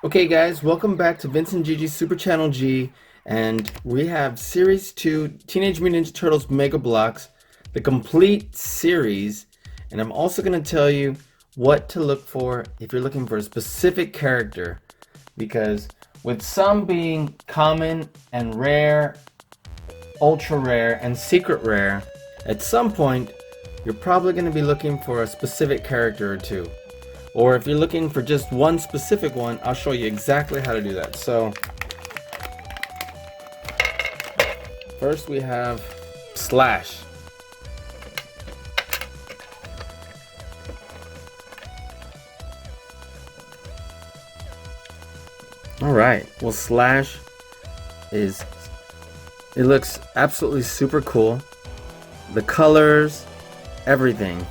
Okay guys, welcome back to Vincent GG Super Channel G, and we have Series 2 Teenage Mutant Ninja Turtles Mega Blocks, the complete series, and I'm also going to tell you what to look for if you're looking for a specific character, because with some being common and rare, ultra rare, and secret rare, at some point you're probably going to be looking for a specific character or two. Or if you're looking for just one specific one, I'll show you exactly how to do that. So, first we have Slash. Alright, well Slash it looks absolutely super cool. The colors, everything.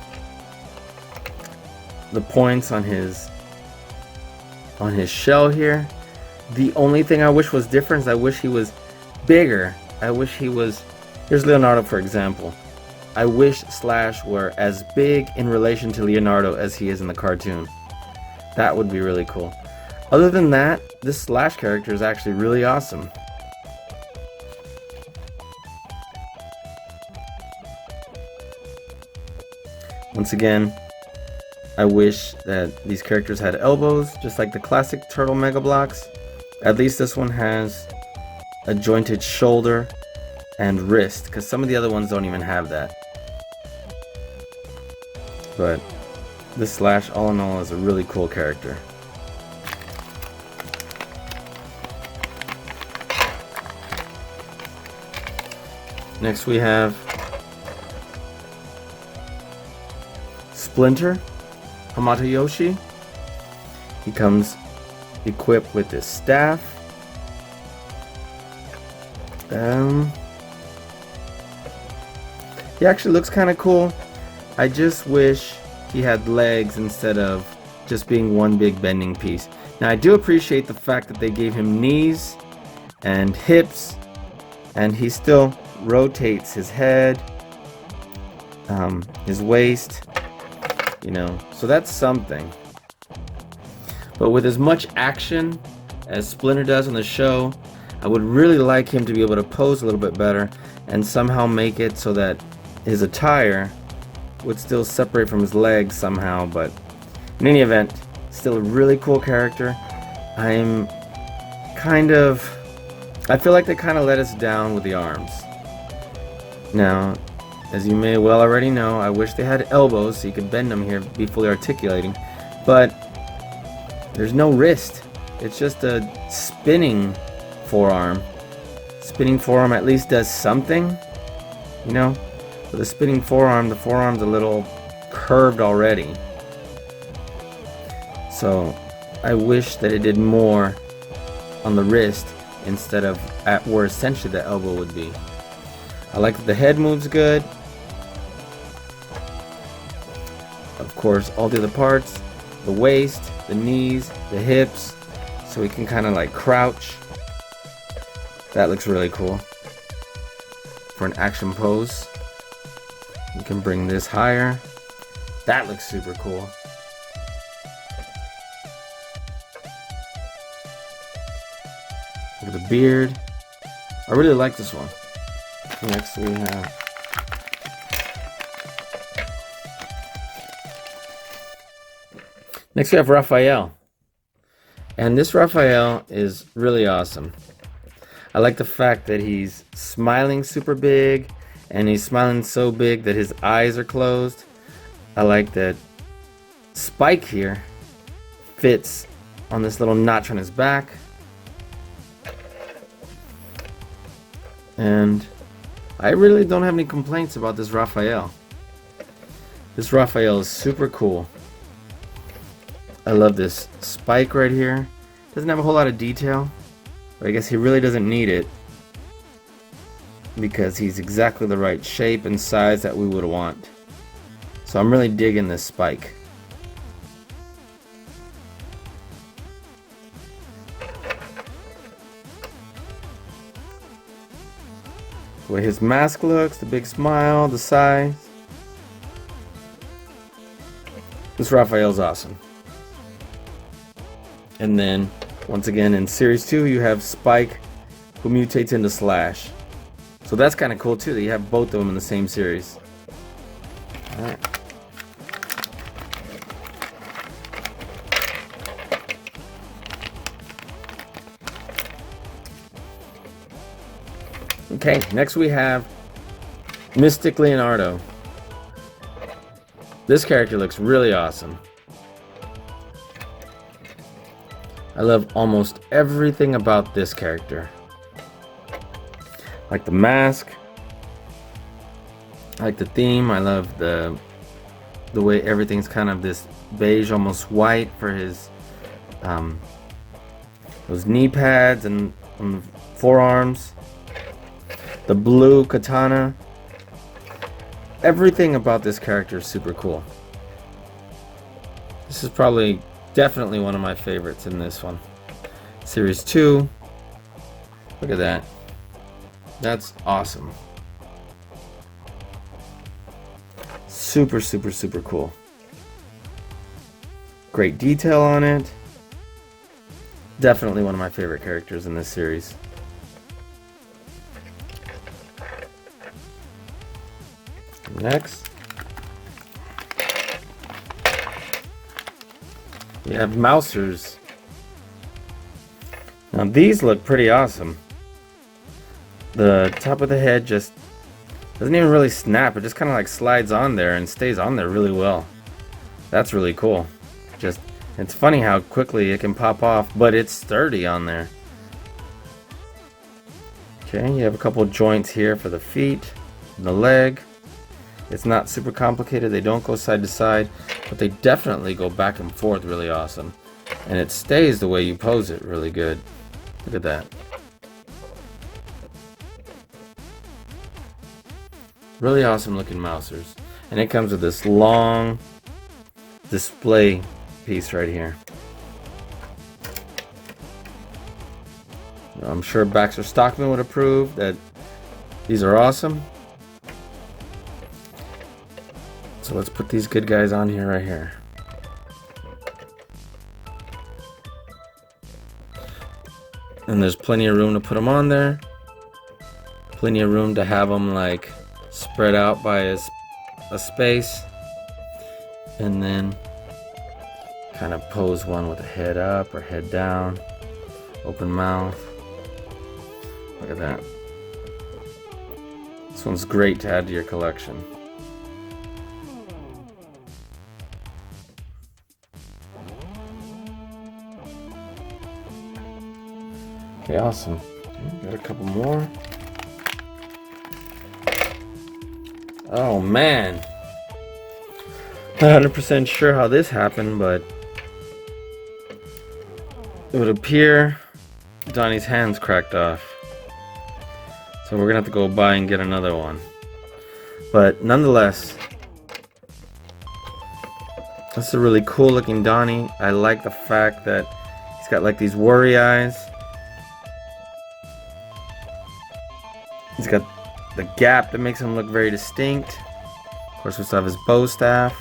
The points on his shell here. The only thing I wish was different is I wish he was bigger. I wish he was, here's Leonardo for example. I wish Slash were as big in relation to Leonardo as he is in the cartoon. That would be really cool. Other than that, this Slash character is actually really awesome. Once again, I wish that these characters had elbows, just like the classic Turtle Mega Blocks. At least this one has a jointed shoulder and wrist, because some of the other ones don't even have that. But this Slash, all in all, is a really cool character. Next we have Splinter. Hamato Yoshi. He comes equipped with this staff. He actually looks kind of cool. I just wish he had legs instead of just being one big bending piece. Now I do appreciate the fact that they gave him knees and hips, and he still rotates his head, his waist. You know, so that's something. But with as much action as Splinter does on the show, I would really like him to be able to pose a little bit better and somehow make it so that his attire would still separate from his legs somehow. But in any event, still a really cool character. I feel like they kind of let us down with the arms. Now, as you may well already know, I wish they had elbows so you could bend them here, be fully articulating. But there's no wrist. It's just a spinning forearm. Spinning forearm at least does something, you know? With a spinning forearm, the forearm's a little curved already. So I wish that it did more on the wrist instead of at where essentially the elbow would be. I like that the head moves good. Of course, all the other parts, the waist, the knees, the hips, so he can kind of like crouch. That looks really cool. For an action pose, you can bring this higher. That looks super cool. Look at the beard. I really like this one. Next we have Raphael. And this Raphael is really awesome. I like the fact that he's smiling super big, and he's smiling so big that his eyes are closed. I like that Spike here fits on this little notch on his back. And I really don't have any complaints about this Raphael. This Raphael is super cool. I love this spike right here. Doesn't have a whole lot of detail, but I guess he really doesn't need it because he's exactly the right shape and size that we would want. So I'm really digging this spike. The way his mask looks, the big smile, the size. This Raphael's awesome. And then, once again, in Series 2, you have Spike, who mutates into Slash. So that's kind of cool, too, that you have both of them in the same series. Alright. Okay, next we have Mystic Leonardo. This character looks really awesome. I love almost everything about this character. I like the mask. I like the theme. I love the way everything's kind of this beige, almost white for his those knee pads and on the forearms. The blue katana. Everything about this character is super cool. This is probably definitely one of my favorites in this one. Series 2. Look at that. That's awesome. Super, super, super cool. Great detail on it. Definitely one of my favorite characters in this series. Next, we have Mousers. Now these look pretty awesome. The top of the head just doesn't even really snap. It just kind of like slides on there and stays on there really well. That's really cool. Just, it's funny how quickly it can pop off, but it's sturdy on there. Okay, you have a couple joints here for the feet, and the leg. It's not super complicated. They don't go side to side, but they definitely go back and forth really awesome. And it stays the way you pose it really good. Look at that. Really awesome looking Mousers. And it comes with this long display piece right here. I'm sure Baxter Stockman would approve that these are awesome. So let's put these good guys on here right here. And there's plenty of room to put them on there. Plenty of room to have them like spread out by a space. And then kind of pose one with a head up or head down. Open mouth. Look at that. This one's great to add to your collection. Okay, awesome. Got a couple more. Oh man. Not 100% sure how this happened, but it would appear Donnie's hands cracked off. So we're gonna have to go buy and get another one. But nonetheless, this is a really cool looking Donnie. I like the fact that he's got like these worry eyes. He's got the gap that makes him look very distinct. Of course, we still have his bow staff.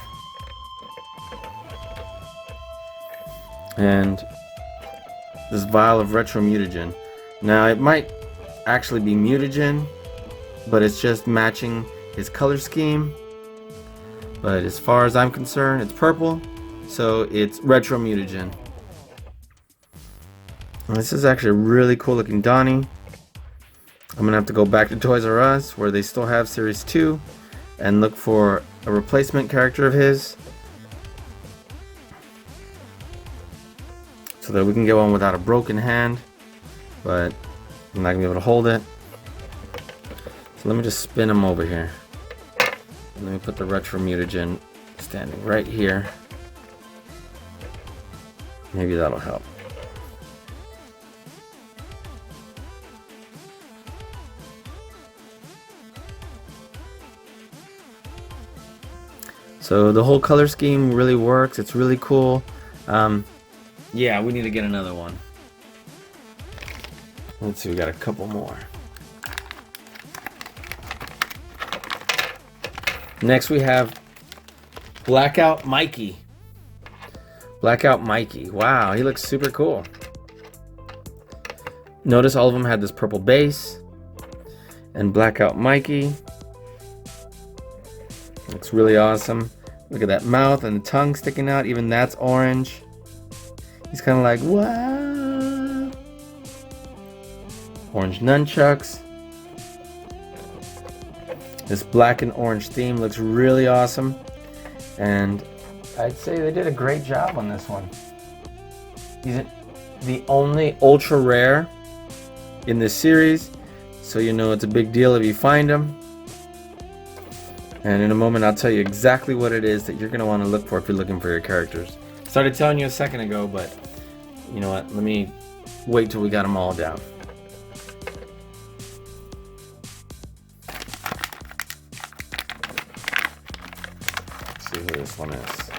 And this vial of retro mutagen. Now, it might actually be mutagen, but it's just matching his color scheme. But as far as I'm concerned, it's purple, so it's retro mutagen. And this is actually a really cool looking Donnie. I'm gonna have to go back to Toys R Us where they still have Series 2 and look for a replacement character of his so that we can get one without a broken hand, but I'm not gonna be able to hold it. So let me just spin him over here. Let me put the retro mutagen standing right here. Maybe that'll help. So the whole color scheme really works. It's really cool. Yeah, we need to get another one. Let's see, we got a couple more. Next we have Out Mikey. Blackout Mikey. Wow, he looks super cool. Notice all of them had this purple base. And Blackout Mikey looks really awesome. Look at that mouth and the tongue sticking out. Even that's orange. He's kind of like, wow. Orange nunchucks. This black and orange theme looks really awesome. And I'd say they did a great job on this one. He's the only ultra rare in this series, so you know it's a big deal if you find him. And in a moment I'll tell you exactly what it is that you're going to want to look for if you're looking for your characters. Started telling you a second ago, but you know what, let me wait till we got them all down. Let's see who this one is.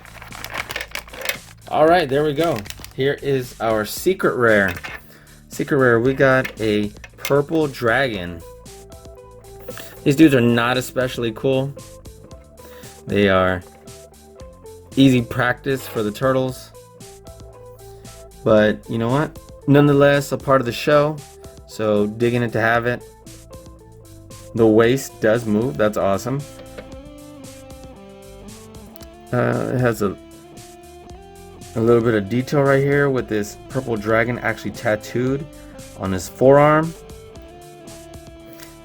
Alright, there we go. Here is our secret rare. Secret rare, we got a purple dragon. These dudes are not especially cool. They are easy practice for the turtles. But you know what? Nonetheless, a part of the show. So digging it to have it. The waist does move. That's awesome. It has a little bit of detail right here with this purple dragon actually tattooed on his forearm.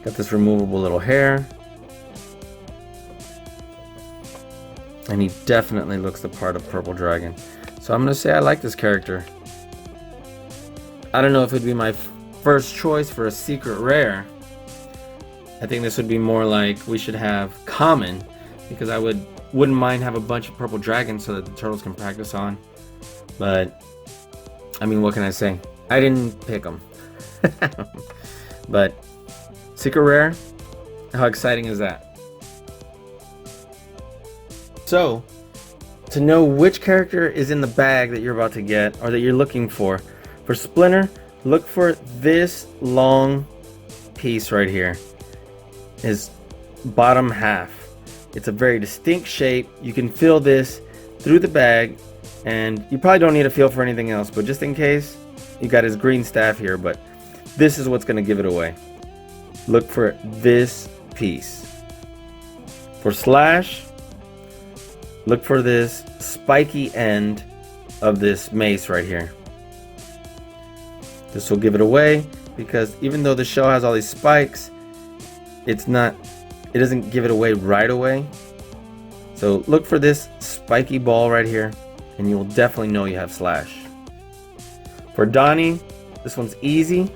Got this removable little hair. And he definitely looks the part of Purple Dragon. So I'm going to say I like this character. I don't know if it'd be my first choice for a secret rare. I think this would be more like we should have common, because I wouldn't mind have a bunch of Purple Dragons so that the turtles can practice on. But I mean, what can I say? I didn't pick them. But secret rare, how exciting is that? So to know which character is in the bag that you're about to get or that you're looking for Splinter, look for this long piece right here, his bottom half. It's a very distinct shape. You can feel this through the bag, and you probably don't need to feel for anything else, but just in case, you got his green staff here. But this is what's going to give it away. Look for this piece. For Slash, look for this spiky end of this mace right here. This will give it away, because even though the shell has all these spikes, it doesn't give it away right away. So look for this spiky ball right here, and you will definitely know you have Slash. For Donnie, this one's easy.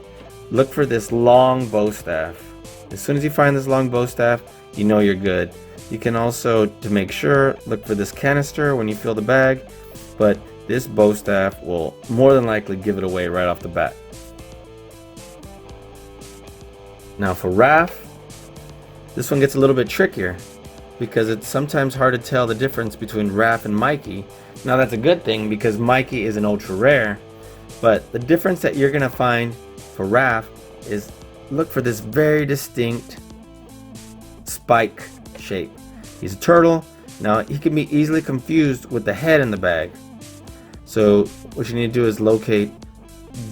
Look for this long bow staff. As soon as you find this long bow staff, you know you're good. You can also, to make sure, look for this canister when you fill the bag, but this bow staff will more than likely give it away right off the bat. Now for Raph, this one gets a little bit trickier, because it's sometimes hard to tell the difference between Raph and Mikey. Now that's a good thing, because Mikey is an ultra rare, but the difference that you're gonna find for Raph is look for this very distinct spike shape. He's a turtle. Now he can be easily confused with the head in the bag. So what you need to do is locate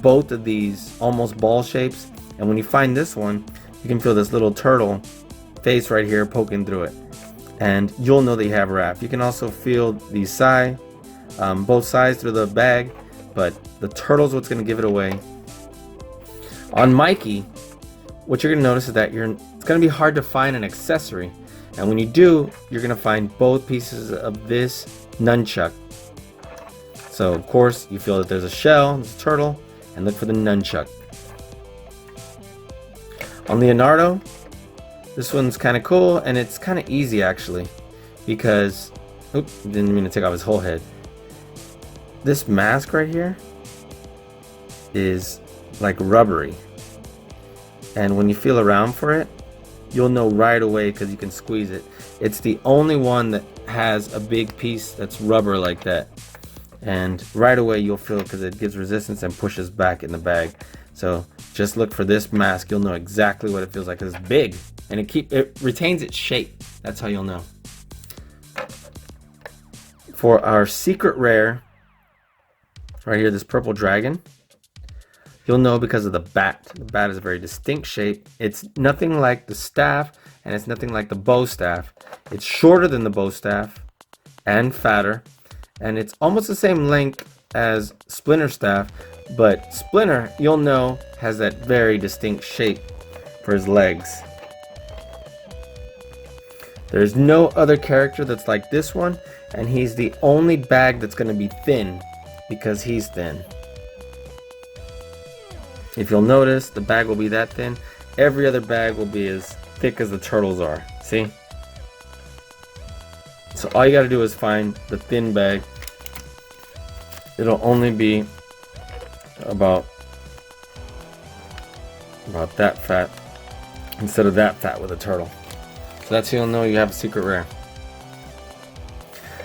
both of these almost ball shapes, and when you find this one, you can feel this little turtle face right here poking through it, and you'll know that you have Raph. You can also feel the both sides through the bag, but the turtle's what's going to give it away. On Mikey, what you're going to notice is that it's going to be hard to find an accessory, and when you do, you're going to find both pieces of this nunchuck. So of course you feel that there's a shell, there's a turtle, and look for the nunchuck. On Leonardo, this one's kind of cool, and it's kind of easy actually, because didn't mean to take off his whole head. This mask right here is like rubbery, and when you feel around for it, you'll know right away because you can squeeze it. It's the only one that has a big piece that's rubber like that, and right away you'll feel it because it gives resistance and pushes back in the bag. So just look for this mask. You'll know exactly what it feels like, because it's big and it retains its shape. That's how you'll know. For our secret rare, right here, this purple dragon. You'll know because of the bat. The bat is a very distinct shape. It's nothing like the staff, and it's nothing like the bow staff. It's shorter than the bow staff and fatter, and it's almost the same length as Splinter staff, but Splinter, you'll know, has that very distinct shape for his legs. There's no other character that's like this one, and he's the only bag that's going to be thin because he's thin. If you'll notice, the bag will be that thin. Every other bag will be as thick as the turtles are. See? So all you got to do is find the thin bag. It'll only be about that fat instead of that fat with a turtle. So that's how you'll know you have a secret rare.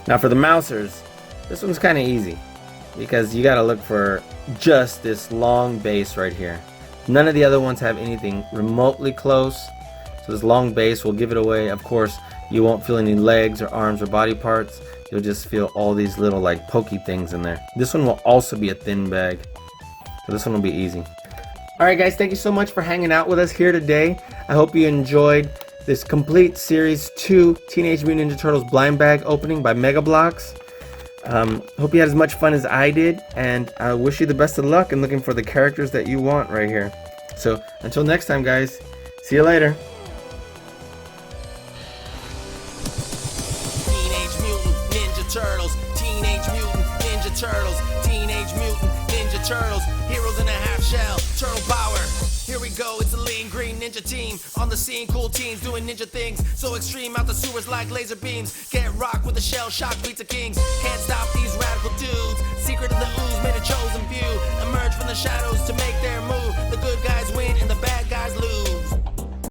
Now for the mousers, this one's kind of easy because you got to look for just this long base right here. None of the other ones have anything remotely close, so this long base will give it away. Of course, you won't feel any legs or arms or body parts. You'll just feel all these little like pokey things in there. This one will also be a thin bag, so this one will be easy. Alright guys, thank you so much for hanging out with us here today. I hope you enjoyed this complete Series 2 Teenage Mutant Ninja Turtles blind bag opening by BLOKS. Hope you had as much fun as I did, and I wish you the best of luck in looking for the characters that you want right here. So until next time guys, see you later. Teenage Mutant Ninja Turtles, Teenage Mutant Ninja Turtles, Teenage Mutant Ninja Turtles, heroes in a half shell, turtle power. Here we go, it's a lean green ninja team on the scene, cool teams doing ninja things so extreme out the sewers like laser beams. Get rocked with the shell shock beats of kings. Can't stop these radical dudes. Secret of the ooze made a chosen few emerge from the shadows to make